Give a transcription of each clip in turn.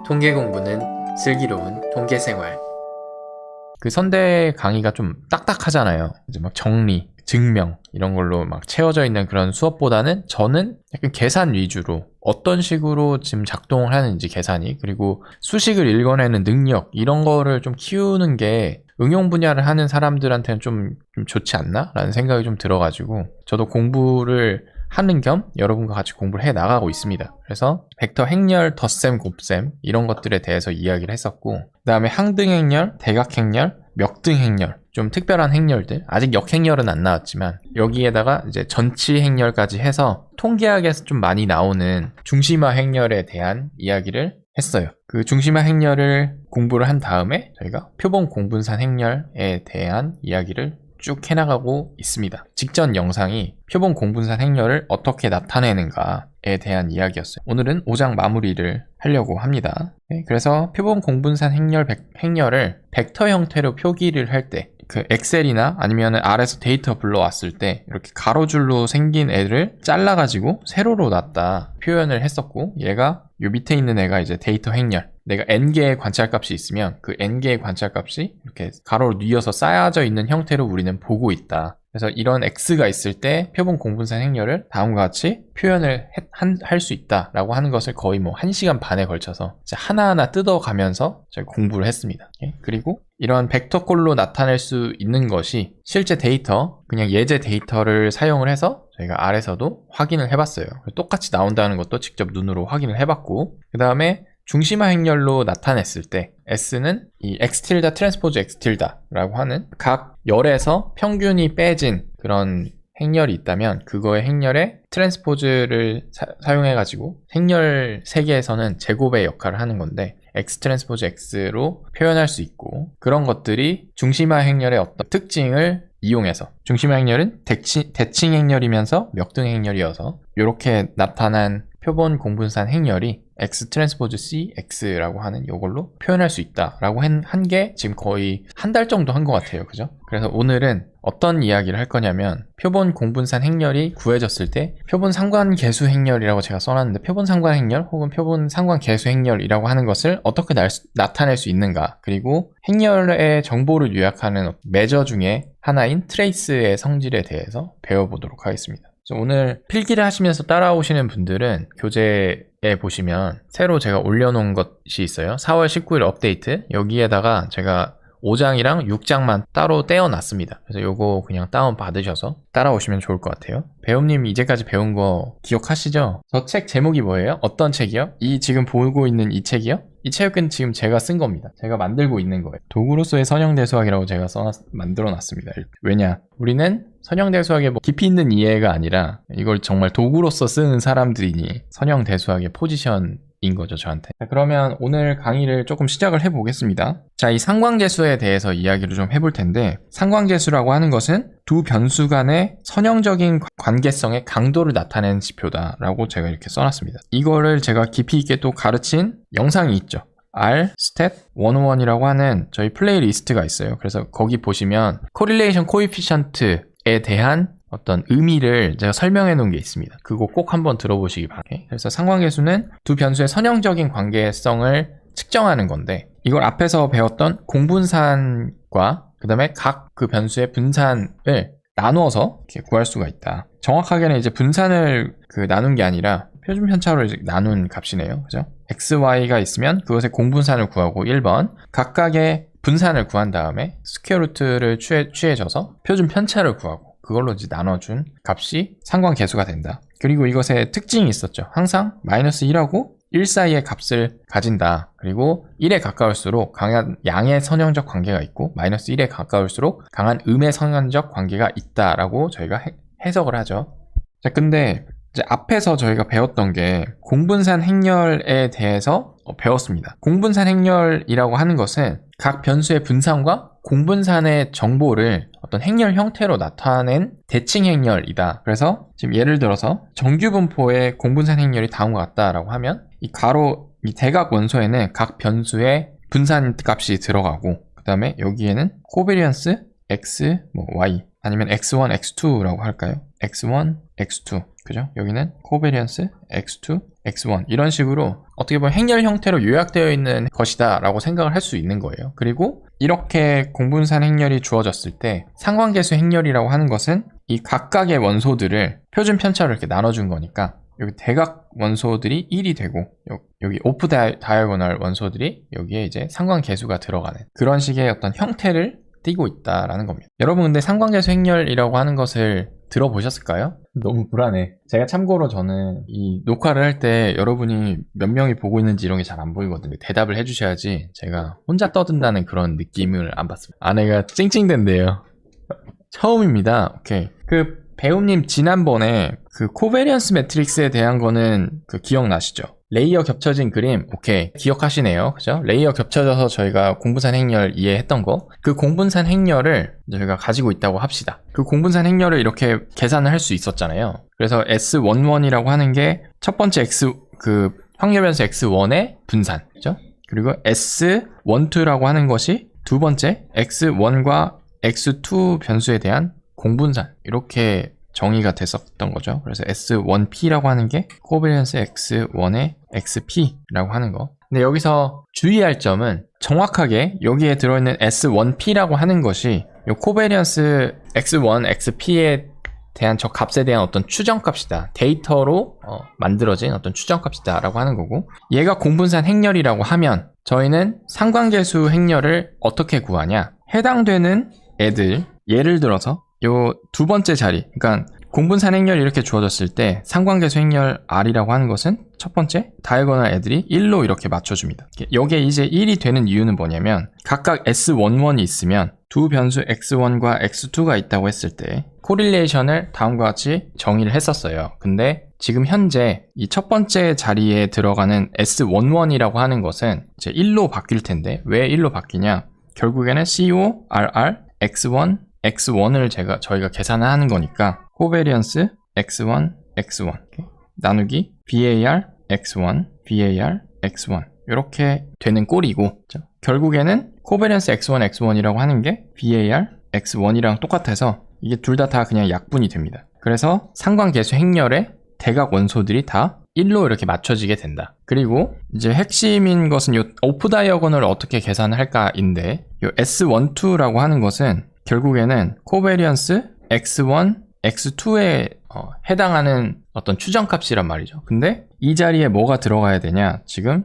통계 공부는 슬기로운 통계 생활. 그 선대 강의가 좀 딱딱하잖아요. 이제 막 정리, 증명 이런 걸로 막 채워져 있는 그런 수업보다는 저는 약간 계산 위주로 어떤 식으로 지금 작동을 하는지 계산이, 그리고 수식을 읽어내는 능력 이런 거를 좀 키우는 게 응용 분야를 하는 사람들한테는 좀 좋지 않나? 라는 생각이 좀 들어가지고 저도 공부를 하는 겸 여러분과 같이 공부를 해 나가고 있습니다. 그래서 벡터 행렬, 덧셈, 곱셈 이런 것들에 대해서 이야기를 했었고, 그 다음에 항등 행렬, 대각 행렬, 역등 행렬, 좀 특별한 행렬들, 아직 역행렬은 안 나왔지만 여기에다가 이제 전치 행렬까지 해서 통계학에서 좀 많이 나오는 중심화 행렬에 대한 이야기를 했어요. 그 중심화 행렬을 공부를 한 다음에 저희가 표본 공분산 행렬에 대한 이야기를 쭉 해나가고 있습니다. 직전 영상이 표본 공분산 행렬을 어떻게 나타내는가에 대한 이야기였어요. 오늘은 5장 마무리를 하려고 합니다. 그래서 표본 공분산 행렬을 벡터 형태로 표기를 할 때, 그 엑셀이나 아니면 R에서 데이터 불러왔을 때 이렇게 가로줄로 생긴 애를 잘라가지고 세로로 놨다 표현을 했었고, 얘가 요 밑에 있는 애가 이제 데이터 행렬, 내가 n개의 관찰값이 있으면 그 n개의 관찰값이 이렇게 가로로 뉘어서 쌓여져 있는 형태로 우리는 보고 있다. 그래서 이런 x가 있을 때 표본 공분산 행렬을 다음과 같이 표현을 할 수 있다라고 하는 것을 거의 뭐 1시간 반에 걸쳐서 하나하나 뜯어가면서 저희 공부를 했습니다. 그리고 이런 벡터꼴로 나타낼 수 있는 것이 실제 데이터, 그냥 예제 데이터를 사용을 해서 저희가 R에서도 확인을 해봤어요. 똑같이 나온다는 것도 직접 눈으로 확인을 해봤고, 그 다음에 중심화 행렬로 나타냈을 때 S는 이 X 틸다 트랜스포즈 X 틸다라고 하는 각 열에서 평균이 빼진 그런 행렬이 있다면 그거의 행렬에 트랜스포즈를 사용해가지고 행렬 3개에서는 제곱의 역할을 하는 건데 X 트랜스포즈 X로 표현할 수 있고, 그런 것들이 중심화 행렬의 어떤 특징을 이용해서, 중심화 행렬은 대칭 행렬이면서 역등 행렬이어서 이렇게 나타난 표본 공분산 행렬이 X 트랜스포즈 C, X라고 하는 이걸로 표현할 수 있다라고 한 게 지금 거의 한 달 정도 한 것 같아요. 그죠? 그래서 오늘은 어떤 이야기를 할 거냐면, 표본 공분산 행렬이 구해졌을 때 표본 상관계수 행렬이라고 제가 써놨는데, 표본 상관 행렬 혹은 표본 상관계수 행렬이라고 하는 것을 어떻게 나타낼 수 있는가, 그리고 행렬의 정보를 요약하는 매저 중에 하나인 트레이스의 성질에 대해서 배워보도록 하겠습니다. 오늘 필기를 하시면서 따라오시는 분들은 교재에 보시면 새로 제가 올려놓은 것이 있어요. 4월 19일 업데이트. 여기에다가 제가 5장이랑 6장만 따로 떼어놨습니다. 그래서 요거 그냥 다운 받으셔서 따라오시면 좋을 것 같아요. 배움님 이제까지 배운 거 기억하시죠? 저 책 제목이 뭐예요? 어떤 책이요? 이 지금 보고 있는 이 책이요? 이 책은 지금 제가 쓴 겁니다. 제가 만들고 있는 거예요. 도구로서의 선형대수학이라고 제가 만들어놨습니다. 왜냐? 우리는 선형대수학의 뭐 깊이 있는 이해가 아니라 이걸 정말 도구로서 쓰는 사람들이니 선형대수학의 포지션인 거죠, 저한테. 자, 그러면 오늘 강의를 조금 시작을 해보겠습니다. 자, 이 상관계수에 대해서 이야기를 좀 해볼 텐데, 상관계수라고 하는 것은 두 변수 간의 선형적인 관계성의 강도를 나타내는 지표다라고 제가 이렇게 써놨습니다. 이거를 제가 깊이 있게 또 가르친 영상이 있죠. R 스탯 101이라고 하는 저희 플레이리스트가 있어요. 그래서 거기 보시면 코릴레이션 코에피션트에 대한 어떤 의미를 제가 설명해 놓은 게 있습니다. 그거 꼭 한번 들어보시기 바랍니다. 그래서 상관계수는 두 변수의 선형적인 관계성을 측정하는 건데, 이걸 앞에서 배웠던 공분산과 그 다음에 각 그 변수의 분산을 나누어서 이렇게 구할 수가 있다. 정확하게는 이제 분산을 나눈 게 아니라 표준 편차로 이제 나눈 값이네요. 그죠? x, y가 있으면 그것의 공분산을 구하고 1번 각각의 분산을 구한 다음에 스퀘어 루트를 취해져서 표준 편차를 구하고 그걸로 이제 나눠준 값이 상관계수가 된다. 그리고 이것의 특징이 있었죠. 항상 마이너스 1하고 1 사이의 값을 가진다. 그리고 1에 가까울수록 강한 양의 선형적 관계가 있고, 마이너스 1에 가까울수록 강한 음의 선형적 관계가 있다라고 저희가 해석을 하죠. 자, 근데 이제 앞에서 저희가 배웠던 게 공분산 행렬에 대해서 배웠습니다. 공분산 행렬이라고 하는 것은 각 변수의 분산과 공분산의 정보를 어떤 행렬 형태로 나타낸 대칭 행렬이다. 그래서 지금 예를 들어서 정규분포의 공분산 행렬이 다음과 같다라고 하면 이 대각 원소에는 각 변수의 분산 값이 들어가고, 그 다음에 여기에는 코베리언스 x, y 아니면 x1, x2라고 할까요? x1, x2 그죠? 여기는 코베리언스 x2, x1 이런 식으로 어떻게 보면 행렬 형태로 요약되어 있는 것이다 라고 생각을 할 수 있는 거예요. 그리고 이렇게 공분산 행렬이 주어졌을 때 상관계수 행렬이라고 하는 것은 이 각각의 원소들을 표준 편차로 이렇게 나눠준 거니까 여기 대각 원소들이 1이 되고 여기 오프 다이아고널 원소들이 여기에 이제 상관계수가 들어가는 그런 식의 어떤 형태를 띠고 있다라는 겁니다. 여러분 근데 상관계수 행렬이라고 하는 것을 들어보셨을까요? 너무 불안해. 제가 참고로 저는 이 녹화를 할 때 여러분이 몇 명이 보고 있는지 이런 게 잘 안 보이거든요. 대답을 해주셔야지 제가 혼자 떠든다는 그런 느낌을 안 받습니다. 아내가 찡찡댄대요. 처음입니다. 오케이. 그 배우님 지난번에 그 코베리언스 매트릭스에 대한 거는 그 기억나시죠? 레이어 겹쳐진 그림, 오케이. 기억하시네요. 그죠? 레이어 겹쳐져서 저희가 공분산 행렬 이해했던 거. 그 공분산 행렬을 저희가 가지고 있다고 합시다. 그 공분산 행렬을 이렇게 계산을 할 수 있었잖아요. 그래서 S11이라고 하는 게 첫 번째 그 확률 변수 X1의 분산. 그죠? 그리고 S12라고 하는 것이 두 번째 X1과 X2 변수에 대한 공분산. 이렇게 정의가 됐었던 거죠. 그래서 S1P라고 하는 게 코베리언스 X1의 XP라고 하는 거. 근데 여기서 주의할 점은 정확하게 여기에 들어있는 S1P라고 하는 것이 이 코베리언스 X1, XP에 대한 저 값에 대한 어떤 추정값이다. 데이터로 만들어진 어떤 추정값이다 라고 하는 거고, 얘가 공분산 행렬이라고 하면 저희는 상관계수 행렬을 어떻게 구하냐. 해당되는 애들, 예를 들어서 요 두 번째 자리, 그러니까 공분산 행렬이 이렇게 주어졌을 때 상관계수 행렬 R이라고 하는 것은 첫 번째 다이아고널 애들이 1로 이렇게 맞춰줍니다. 여기에 이제 1이 되는 이유는 뭐냐면 각각 S11이 있으면 두 변수 X1과 X2가 있다고 했을 때 코릴레이션을 다음과 같이 정의를 했었어요. 근데 지금 현재 이 첫 번째 자리에 들어가는 S11이라고 하는 것은 이제 1로 바뀔 텐데 왜 1로 바뀌냐? 결국에는 CORR X1 X1을 저희가 계산을 하는 거니까 코베리언스 X1 X1 나누기 VAR X1 VAR X1 이렇게 되는 꼴이고, 그렇죠? 결국에는 코베리언스 X1 X1이라고 하는 게 VAR X1이랑 똑같아서 이게 둘 다 그냥 약분이 됩니다. 그래서 상관계수 행렬의 대각 원소들이 다 1로 이렇게 맞춰지게 된다. 그리고 이제 핵심인 것은 이 오프 다이아고널을 어떻게 계산을 할까인데, 이 S12라고 하는 것은 결국에는 코베리언스 X1, X2에 해당하는 어떤 추정값이란 말이죠. 근데 이 자리에 뭐가 들어가야 되냐? 지금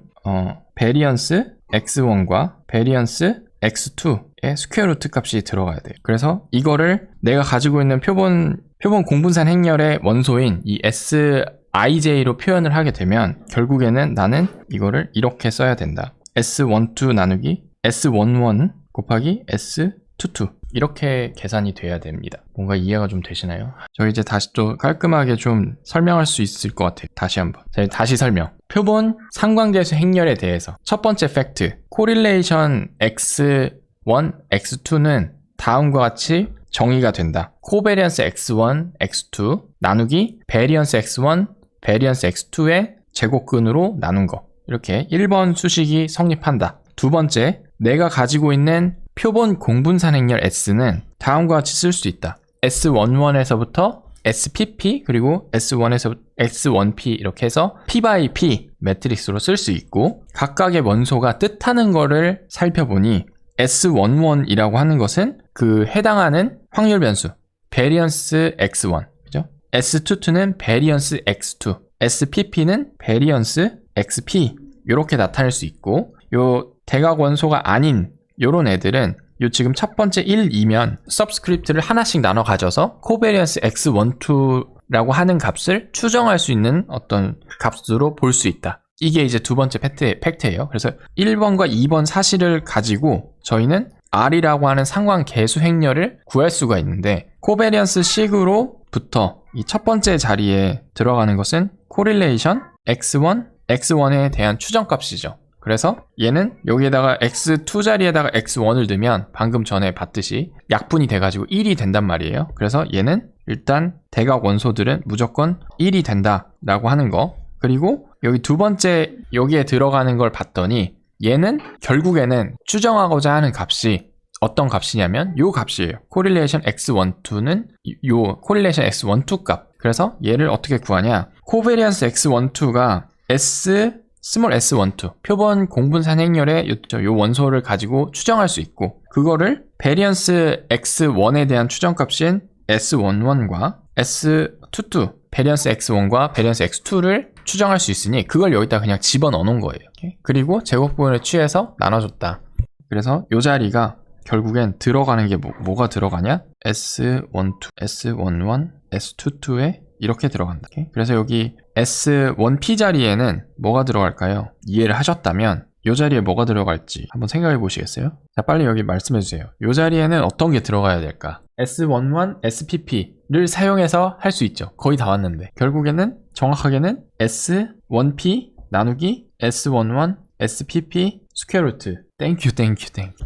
베리언스 X1과 베리언스 X2의 스퀘어 루트 값이 들어가야 돼요. 그래서 이거를 내가 가지고 있는 표본 공분산 행렬의 원소인 이 SIJ로 표현을 하게 되면 결국에는 나는 이거를 이렇게 써야 된다. S12 나누기 S11 곱하기 S22 이렇게 계산이 돼야 됩니다. 뭔가 이해가 좀 되시나요? 저 이제 다시 또 깔끔하게 좀 설명할 수 있을 것 같아요. 다시 한번. 다시 설명. 표본 상관계수 행렬에 대해서 첫 번째 팩트, 코릴레이션 X1, X2는 다음과 같이 정의가 된다. 코베리언스 X1, X2 나누기 베리언스 X1, 베리언스 X2의 제곱근으로 나눈 거. 이렇게 1번 수식이 성립한다. 두 번째, 내가 가지고 있는 표본 공분산 행렬 S는 다음과 같이 쓸 수 있다. S11에서부터 SPP 그리고 S1에서 S1P 이렇게 해서 P by P 매트릭스로 쓸 수 있고, 각각의 원소가 뜻하는 거를 살펴보니 S11이라고 하는 것은 그 해당하는 확률 변수 베리언스 X1, 그죠? S22는 베리언스 X2, SPP는 베리언스 XP 이렇게 나타낼 수 있고, 요 대각 원소가 아닌 요런 애들은 요 지금 첫 번째 1이면 서브스크립트를 하나씩 나눠 가져서 코베리언스 X12라고 하는 값을 추정할 수 있는 어떤 값으로 볼 수 있다. 이게 이제 두 번째 팩트예요. 그래서 1번과 2번 사실을 가지고 저희는 R이라고 하는 상관계수 행렬을 구할 수가 있는데, 코베리언스 식으로부터 이 첫 번째 자리에 들어가는 것은 코릴레이션 X1, X1에 대한 추정값이죠. 그래서 얘는 여기에다가 X2 자리에다가 X1을 넣으면 방금 전에 봤듯이 약분이 돼가지고 1이 된단 말이에요. 그래서 얘는 일단 대각 원소들은 무조건 1이 된다라고 하는 거. 그리고 여기 두 번째 여기에 들어가는 걸 봤더니 얘는 결국에는 추정하고자 하는 값이 어떤 값이냐면 요 값이에요. 코릴레이션 X12는 요 코릴레이션 X12 값. 그래서 얘를 어떻게 구하냐? 코베리언스 X12가 스몰 s12 표본 공분산 행렬의 요 원소를 가지고 추정할 수 있고, 그거를 베리언스 x1에 대한 추정값인 s11과 s22 베리언스 x1과 베리언스 x2를 추정할 수 있으니 그걸 여기다 그냥 집어넣어 놓은 거예요. 그리고 제곱부분을 취해서 나눠줬다. 그래서 요 자리가 결국엔 들어가는 게 뭐가 들어가냐? S12, S11, S22에 이렇게 들어간다. 그래서 여기 S1P 자리에는 뭐가 들어갈까요? 이해를 하셨다면 이 자리에 뭐가 들어갈지 한번 생각해 보시겠어요? 자, 빨리 여기 말씀해 주세요. 이 자리에는 어떤 게 들어가야 될까? S11, SPP를 사용해서 할 수 있죠. 거의 다 왔는데. 결국에는 정확하게는 S1P 나누기 S11, SPP 스퀘어 루트. 땡큐.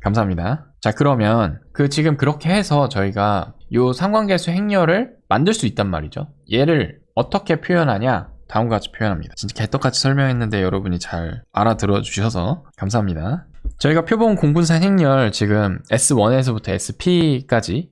감사합니다. 자, 그러면 지금 그렇게 해서 저희가 요 상관계수 행렬을 만들 수 있단 말이죠. 얘를 어떻게 표현하냐? 다음과 같이 표현합니다. 진짜 개떡같이 설명했는데 여러분이 잘 알아들어 주셔서 감사합니다. 저희가 표본 공분산 행렬 지금 S1에서부터 SP까지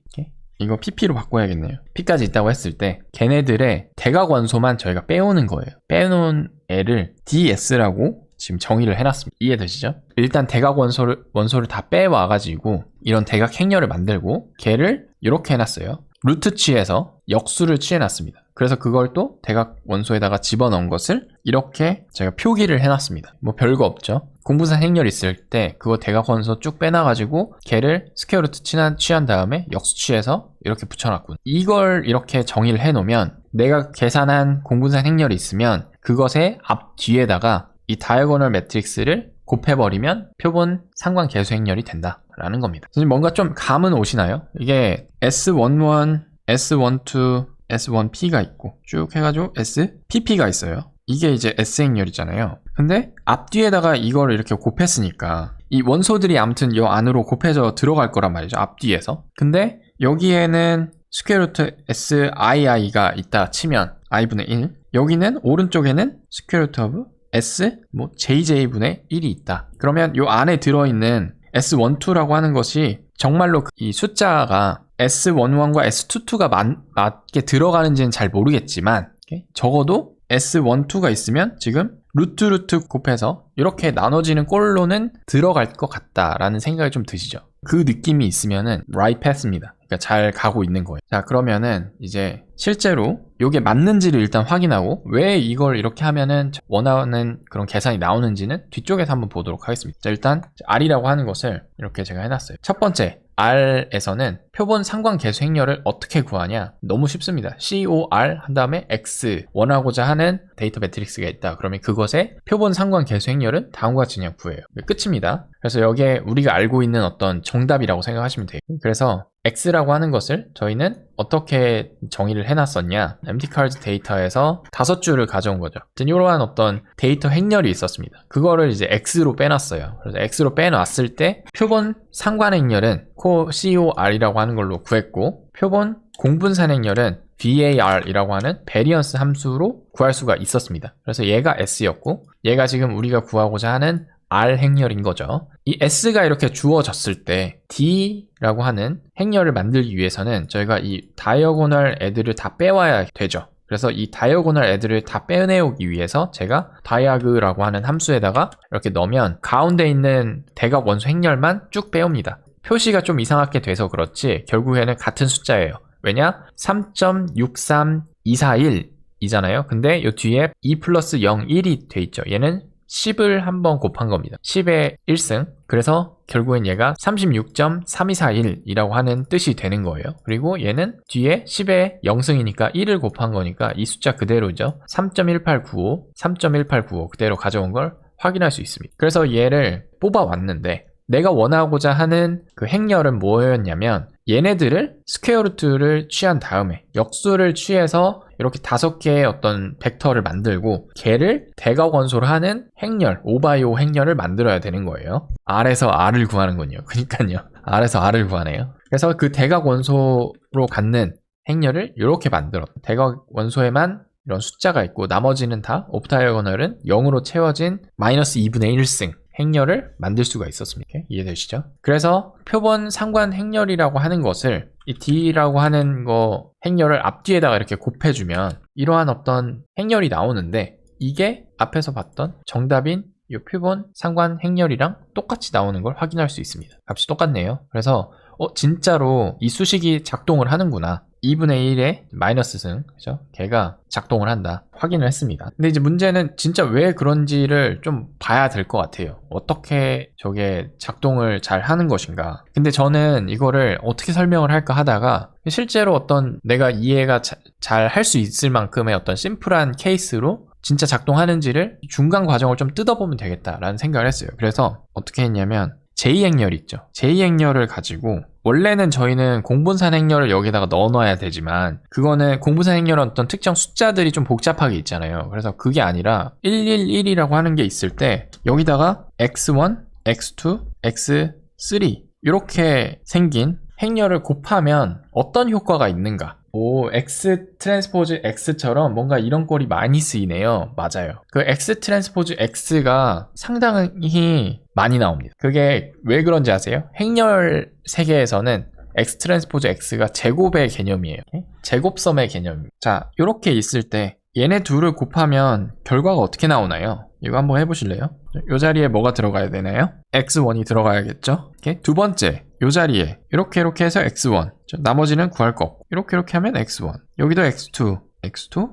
이거 PP로 바꿔야겠네요. P까지 있다고 했을 때 걔네들의 대각 원소만 저희가 빼오는 거예요. 빼놓은 애를 DS라고 지금 정의를 해놨습니다. 이해되시죠? 일단 대각 원소를 다 빼와가지고 이런 대각 행렬을 만들고 걔를 이렇게 해놨어요. 루트 취해서 역수를 취해놨습니다. 그래서 그걸 또 대각 원소에다가 집어넣은 것을 이렇게 제가 표기를 해놨습니다. 뭐 별거 없죠. 공분산 행렬 있을 때 그거 대각 원소 쭉 빼놔가지고 걔를 스퀘어 루트 취한 다음에 역수 취해서 이렇게 붙여놨군. 이걸 이렇게 정의를 해놓으면 내가 계산한 공분산 행렬이 있으면 그것의 앞 뒤에다가 이 다이아고널 매트릭스를 곱해버리면 표본 상관 계수 행렬이 된다라는 겁니다. 지금 뭔가 좀 감은 오시나요? 이게 S11, S12, S1P가 있고 쭉 해가지고 SPP가 있어요. 이게 이제 S 행렬이잖아요. 근데 앞뒤에다가 이걸 이렇게 곱했으니까 이 원소들이 아무튼 요 안으로 곱해져 들어갈 거란 말이죠. 앞뒤에서. 근데 여기에는 스퀘어 루트 SII가 있다 치면 I분의 1, 여기는 오른쪽에는 스퀘어 루트 오브 S JJ분의 1이 있다. 그러면 요 안에 들어있는 S12라고 하는 것이 정말로 이 숫자가 S11과 S22가 맞게 들어가는지는 잘 모르겠지만 적어도 S12가 있으면 지금 루트 곱해서 이렇게 나눠지는 꼴로는 들어갈 것 같다라는 생각이 좀 드시죠? 그 느낌이 있으면은 right path입니다. 그러니까 잘 가고 있는 거예요. 자, 그러면은 이제 실제로 이게 맞는지를 일단 확인하고 왜 이걸 이렇게 하면은 원하는 그런 계산이 나오는지는 뒤쪽에서 한번 보도록 하겠습니다. 자, 일단 R이라고 하는 것을 이렇게 제가 해놨어요. 첫 번째 R에서는 표본 상관 계수 행렬을 어떻게 구하냐? 너무 쉽습니다. COR 한 다음에 X 원하고자 하는 데이터 매트릭스가 있다. 그러면 그것의 표본 상관 계수 행렬은 다음과 같이 그냥 구해요. 끝입니다. 그래서 여기에 우리가 알고 있는 어떤 정답이라고 생각하시면 돼요. 그래서 X라고 하는 것을 저희는 어떻게 정의를 해놨었냐? empty cards 데이터에서 5줄을 가져온 거죠. 이러한 어떤 데이터 행렬이 있었습니다. 그거를 이제 X로 빼놨어요. 그래서 X로 빼놨을 때 표본 상관 행렬은 COR이라고 하는 걸로 구했고, 표본 공분산 행렬은 VAR이라고 하는 베리언스 함수로 구할 수가 있었습니다. 그래서 얘가 S였고, 얘가 지금 우리가 구하고자 하는 R 행렬인 거죠. 이 S가 이렇게 주어졌을 때 D라고 하는 행렬을 만들기 위해서는 저희가 이 다이어고널 애들을 다 빼와야 되죠. 그래서 이 다이어고널 애들을 다 빼내오기 위해서 제가 다이아그라고 하는 함수에다가 이렇게 넣으면 가운데 있는 대각 원소 행렬만 쭉 빼옵니다. 표시가 좀 이상하게 돼서 그렇지 결국에는 같은 숫자예요. 왜냐? 3.63241 이잖아요. 근데 이 뒤에 2 플러스 0, 1이 돼 있죠. 얘는 10을 한번 곱한 겁니다. 10의 1승. 그래서 결국엔 얘가 36.3241이라고 하는 뜻이 되는 거예요. 그리고 얘는 뒤에 10의 0승이니까 1을 곱한 거니까 이 숫자 그대로죠. 3.1895, 3.1895 그대로 가져온 걸 확인할 수 있습니다. 그래서 얘를 뽑아왔는데 내가 원하고자 하는 그 행렬은 뭐였냐면 얘네들을 스퀘어 루트를 취한 다음에 역수를 취해서 이렇게 5개의 어떤 벡터를 만들고 걔를 대각 원소로 하는 행렬, 5x5 행렬을 만들어야 되는 거예요. R에서 R을 구하는군요. 그러니까요. R에서 R을 구하네요. 그래서 그 대각 원소로 갖는 행렬을 이렇게 만들어. 대각 원소에만 이런 숫자가 있고 나머지는 다 오프 다이어고널은 0으로 채워진 마이너스 2분의 1승 행렬을 만들 수가 있었습니다. 이해되시죠? 그래서 표본 상관 행렬이라고 하는 것을 이 D라고 하는 거 행렬을 앞뒤에다가 이렇게 곱해주면 이러한 어떤 행렬이 나오는데 이게 앞에서 봤던 정답인 이 표본 상관 행렬이랑 똑같이 나오는 걸 확인할 수 있습니다. 값이 똑같네요. 그래서 진짜로 이 수식이 작동을 하는구나. 2분의 1의 마이너스 승, 그죠? 걔가 작동을 한다. 확인을 했습니다. 근데 이제 문제는 진짜 왜 그런지를 좀 봐야 될 것 같아요. 어떻게 저게 작동을 잘 하는 것인가. 근데 저는 이거를 어떻게 설명을 할까 하다가 실제로 어떤 내가 이해가 잘 할 수 있을 만큼의 어떤 심플한 케이스로 진짜 작동하는지를 중간 과정을 좀 뜯어보면 되겠다라는 생각을 했어요. 그래서 어떻게 했냐면 제2행렬 있죠. 제2행렬을 가지고 원래는 저희는 공분산 행렬을 여기다가 넣어놔야 되지만 그거는 공분산 행렬은 어떤 특정 숫자들이 좀 복잡하게 있잖아요. 그래서 그게 아니라 111이라고 하는 게 있을 때 여기다가 x1, x2, x3 이렇게 생긴 행렬을 곱하면 어떤 효과가 있는가. 오, X 트랜스포즈 X처럼 뭔가 이런 꼴이 많이 쓰이네요. 맞아요. 그 X 트랜스포즈 X가 상당히 많이 나옵니다. 그게 왜 그런지 아세요? 행렬 세계에서는 X 트랜스포즈 X가 제곱의 개념이에요. 제곱섬의 개념입니다. 자, 이렇게 있을 때 얘네 둘을 곱하면 결과가 어떻게 나오나요? 이거 한번 해보실래요? 이 자리에 뭐가 들어가야 되나요? x1이 들어가야겠죠? 이렇게. 두 번째, 이 자리에 이렇게 해서 x1, 나머지는 구할 거 없고 이렇게 하면 x1, 여기도 x2, x3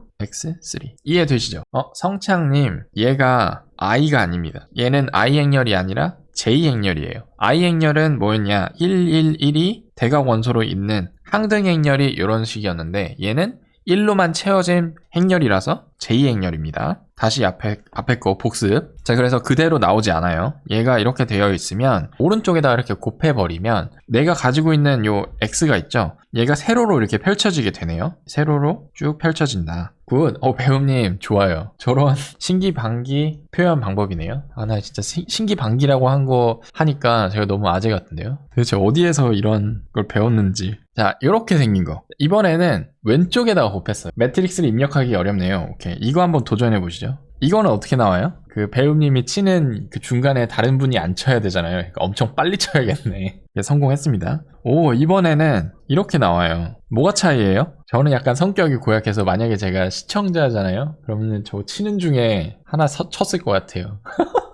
이해되시죠? 성창님, 얘가 i가 아닙니다. 얘는 i 행렬이 아니라 j 행렬이에요. i 행렬은 뭐였냐? 111이 대각 원소로 있는 항등 행렬이 이런 식이었는데 얘는 1로만 채워진 행렬이라서 제2행렬입니다. 다시 앞에 거 복습. 자, 그래서 그대로 나오지 않아요. 얘가 이렇게 되어 있으면 오른쪽에다 이렇게 곱해버리면 내가 가지고 있는 요 x가 있죠. 얘가 세로로 이렇게 펼쳐지게 되네요. 세로로 쭉 펼쳐진다. 굿. 배우님 좋아요. 저런 신기반기 표현 방법이네요. 나 진짜 신기반기라고 한 거 하니까 제가 너무 아재 같은데요. 도대체 어디에서 이런 걸 배웠는지. 자, 이렇게 생긴 거. 이번에는 왼쪽에다가 곱했어요. 매트릭스를 입력하기 어렵네요. 오케이. 이거 한번 도전해 보시죠. 이거는 어떻게 나와요? 그 배우님이 치는 그 중간에 다른 분이 안 쳐야 되잖아요. 그러니까 엄청 빨리 쳐야겠네. 성공했습니다. 이번에는 이렇게 나와요. 뭐가 차이예요? 저는 약간 성격이 고약해서 만약에 제가 시청자잖아요? 그러면 저 치는 중에 하나 쳤을 것 같아요.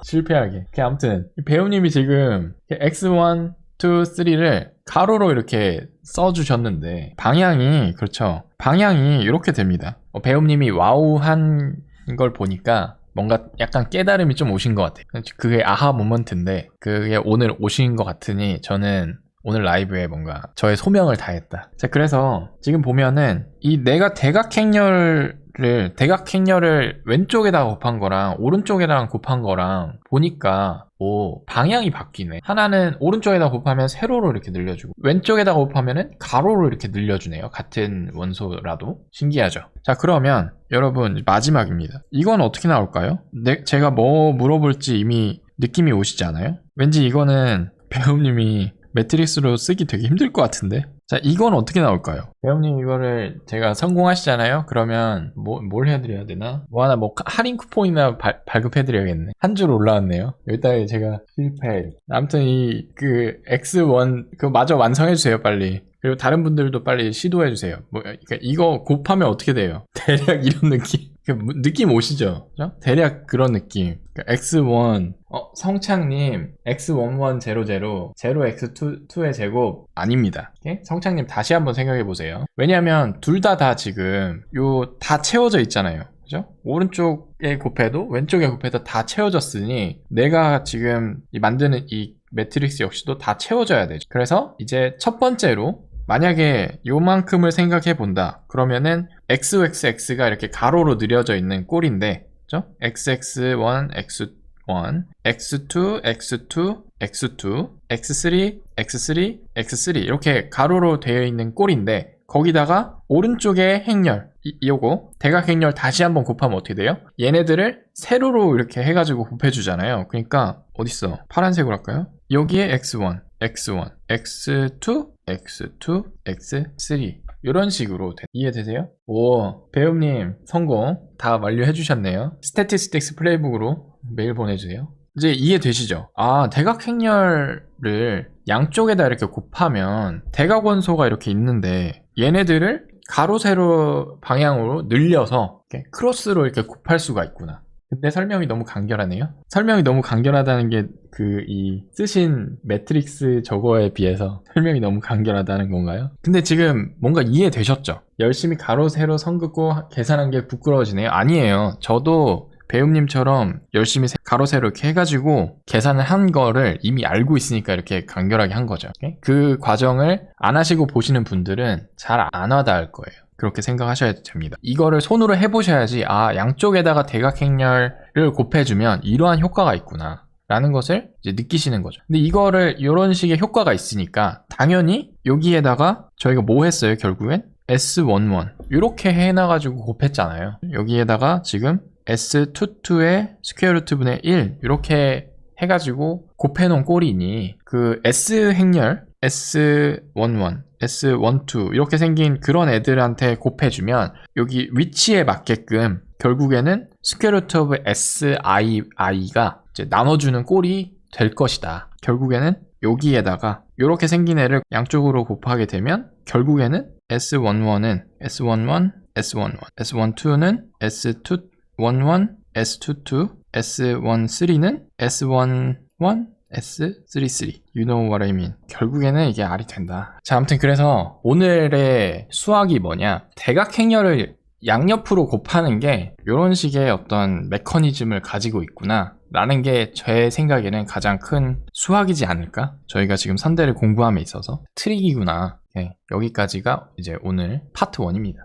실패하게. 아무튼 배우님이 지금 x1, 2, 3를 가로로 이렇게 써주셨는데 방향이 그렇죠. 방향이 이렇게 됩니다. 배우님이 와우한 걸 보니까 뭔가 약간 깨달음이 좀 오신 것 같아요. 그게 아하 모먼트인데 그게 오늘 오신 것 같으니 저는 오늘 라이브에 뭔가 저의 소명을 다했다. 자, 그래서 지금 보면은 이 내가 대각행렬을 왼쪽에다가 곱한 거랑 오른쪽에다가 곱한 거랑 보니까 방향이 바뀌네. 하나는 오른쪽에다 곱하면 세로로 이렇게 늘려주고 왼쪽에다 곱하면은 가로로 이렇게 늘려주네요. 같은 원소라도. 신기하죠? 자, 그러면 여러분 마지막입니다. 이건 어떻게 나올까요? 제가 뭐 물어볼지 이미 느낌이 오시지 않아요? 왠지 이거는 배우님이 매트릭스로 쓰기 되게 힘들 것 같은데. 자, 이건 어떻게 나올까요? 배우님 이거를 제가 성공하시잖아요? 그러면 뭘 해드려야 되나? 하나 할인 쿠폰이나 발급해드려야겠네. 한 줄 올라왔네요. 여기다가 제가 실패. 아무튼 그 X1 그거 마저 완성해주세요, 빨리. 그리고 다른 분들도 빨리 시도해주세요. 그러니까 이거 곱하면 어떻게 돼요? 대략 이런 느낌. 느낌 오시죠? 그죠? 대략 그런 느낌. X1, 성창님, X1100, 0X2의 제곱 아닙니다. 오케이? 성창님 다시 한번 생각해보세요. 왜냐면 둘 다 지금 다 채워져 있잖아요. 그죠? 오른쪽에 곱해도 왼쪽에 곱해도 다 채워졌으니 내가 지금 만드는 이 매트릭스 역시도 다 채워져야 되죠. 그래서 이제 첫 번째로 만약에 요만큼을 생각해 본다. 그러면은 XXX가 이렇게 가로로 느려져 있는 꼴인데, 그죠? XX1, X1, X2, X2, X2, X3, X3, X3 이렇게 가로로 되어 있는 꼴인데 거기다가 오른쪽에 행렬 요거 대각 행렬 다시 한번 곱하면 어떻게 돼요? 얘네들을 세로로 이렇게 해가지고 곱해주잖아요. 그러니까 어딨어? 파란색으로 할까요? 여기에 X1, X1, X2, X2, X3 이런 식으로 이해되세요? 오, 배우님 성공 다 완료해 주셨네요. 스태티스틱스 플레이북으로 메일 보내주세요. 이제 이해되시죠? 대각 행렬을 양쪽에다 이렇게 곱하면 대각 원소가 이렇게 있는데 얘네들을 가로 세로 방향으로 늘려서 이렇게 크로스로 이렇게 곱할 수가 있구나. 근데 설명이 너무 간결하네요. 설명이 너무 간결하다는 게 이 쓰신 매트릭스 저거에 비해서 설명이 너무 간결하다는 건가요? 근데 지금 뭔가 이해되셨죠? 열심히 가로 세로 선 긋고 계산한 게 부끄러워지네요? 아니에요. 저도 배움님처럼 열심히 가로 세로 이렇게 해가지고 계산을 한 거를 이미 알고 있으니까 이렇게 간결하게 한 거죠. 그 과정을 안 하시고 보시는 분들은 잘 안 와닿을 거예요. 그렇게 생각하셔야 됩니다. 이거를 손으로 해보셔야지 양쪽에다가 대각행렬을 곱해주면 이러한 효과가 있구나 라는 것을 이제 느끼시는 거죠. 근데 이거를 이런 식의 효과가 있으니까 당연히 여기에다가 저희가 뭐 했어요? 결국엔 S11 이렇게 해놔가지고 곱했잖아요. 여기에다가 지금 S22의 스퀘어 루트 분의 1 이렇게 해가지고 곱해놓은 꼴이니 그 S행렬 S11, S12 이렇게 생긴 그런 애들한테 곱해주면 여기 위치에 맞게끔 결국에는 스퀘어 루트 오브 SI가 이제 나눠주는 꼴이 될 것이다. 결국에는 여기에다가 이렇게 생긴 애를 양쪽으로 곱하게 되면 결국에는 S11은 S11, S11, S12는 S211, S22, S13는 S11, S33. You know what I mean. 결국에는 이게 R이 된다. 자, 아무튼 그래서 오늘의 수학이 뭐냐. 대각행렬을 양옆으로 곱하는 게 이런 식의 어떤 메커니즘을 가지고 있구나 라는 게 제 생각에는 가장 큰 수학이지 않을까? 저희가 지금 선대를 공부함에 있어서 트릭이구나. 네, 여기까지가 이제 오늘 파트 1입니다.